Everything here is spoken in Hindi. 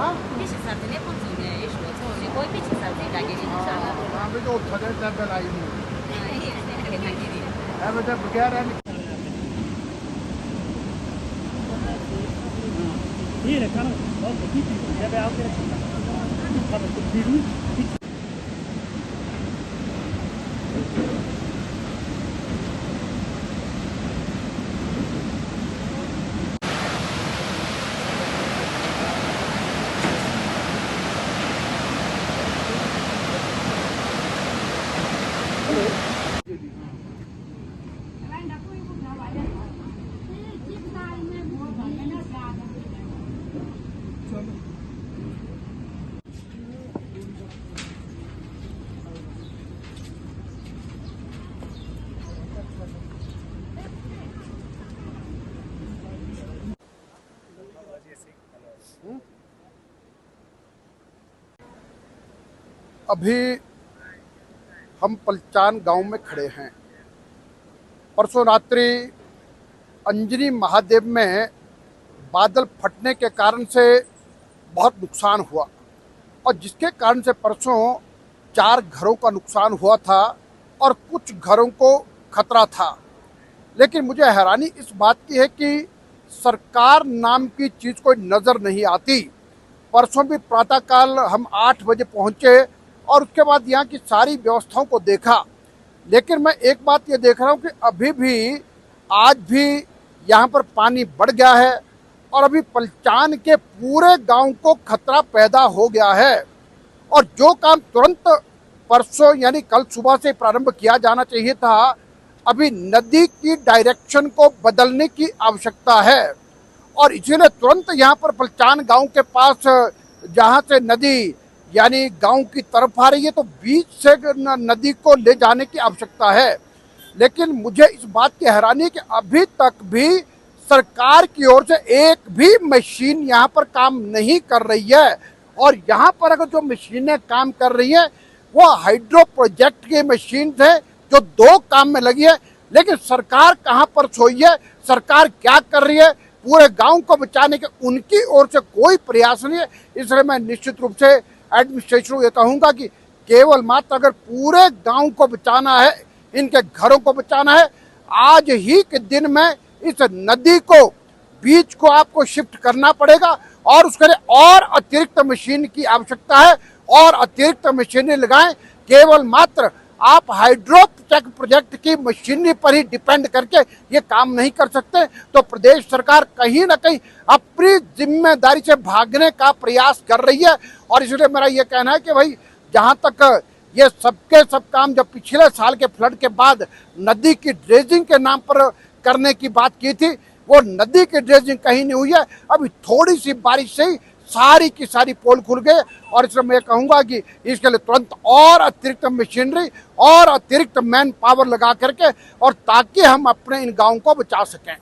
Invece Sardegna e Ponzone escono, poi invece Sardegna che diciamo. भी तो उठा जाए तब लाई नहीं Che taglieri. है बेटा बगैर है Viene, caro, dopo tutti, deve anche fare tutti lui. अभी हम पलचान गांव में खड़े हैं। परसों रात्रि अंजनी महादेव में बादल फटने के कारण से बहुत नुकसान हुआ और जिसके कारण से परसों 4 घरों का नुकसान हुआ था और कुछ घरों को खतरा था। लेकिन मुझे हैरानी इस बात की है कि सरकार नाम की चीज़ कोई नज़र नहीं आती। परसों भी प्रातःकाल हम 8 बजे पहुँचे और उसके बाद यहाँ की सारी व्यवस्थाओं को देखा, लेकिन मैं एक बात ये देख रहा हूँ कि अभी भी आज भी यहाँ पर पानी बढ़ गया है और अभी पलचान के पूरे गांव को खतरा पैदा हो गया है। और जो काम तुरंत परसों यानी कल सुबह से प्रारंभ किया जाना चाहिए था, अभी नदी की डायरेक्शन को बदलने की आवश्यकता है और इसीलिए तुरंत यहाँ पर पलचान गांव के पास जहाँ से नदी यानी गांव की तरफ आ रही है तो बीच से नदी को ले जाने की आवश्यकता है। लेकिन मुझे इस बात की हैरानी है कि अभी तक भी सरकार की ओर से एक भी मशीन यहाँ पर काम नहीं कर रही है और यहाँ पर अगर जो मशीनें काम कर रही हैं वो हाइड्रो प्रोजेक्ट की मशीन है जो 2 काम में लगी है। लेकिन सरकार कहाँ पर सोई है, सरकार क्या कर रही है, पूरे गांव को बचाने के उनकी ओर से कोई प्रयास नहीं है। इसलिए मैं निश्चित रूप से एडमिनिस्ट्रेशन को ये कहूँगा कि केवल मात्र अगर पूरे गांव को बचाना है, इनके घरों को बचाना है, आज ही के दिन में इस नदी को बीच को आपको शिफ्ट करना पड़ेगा और उसके लिए और अतिरिक्त मशीन की आवश्यकता है और अतिरिक्त मशीनें लगाएं। केवल मात्र आप हाइड्रो प्रोजेक्ट की मशीनरी पर ही डिपेंड करके ये काम नहीं कर सकते। तो प्रदेश सरकार कहीं ना कहीं अपनी जिम्मेदारी से भागने का प्रयास कर रही है और इसलिए मेरा ये कहना है कि भाई जहाँ तक ये सबके सब काम जब पिछले साल के फ्लड के बाद नदी की ड्रेजिंग के नाम पर करने की बात की थी, वो नदी की ड्रेजिंग कहीं नहीं हुई है। अभी थोड़ी सी बारिश से ही सारी की सारी पोल खुल गए और इसलिए मैं कहूँगा कि इसके लिए तुरंत और अतिरिक्त मशीनरी और अतिरिक्त मैन पावर लगा करके और ताकि हम अपने इन गाँव को बचा सकें।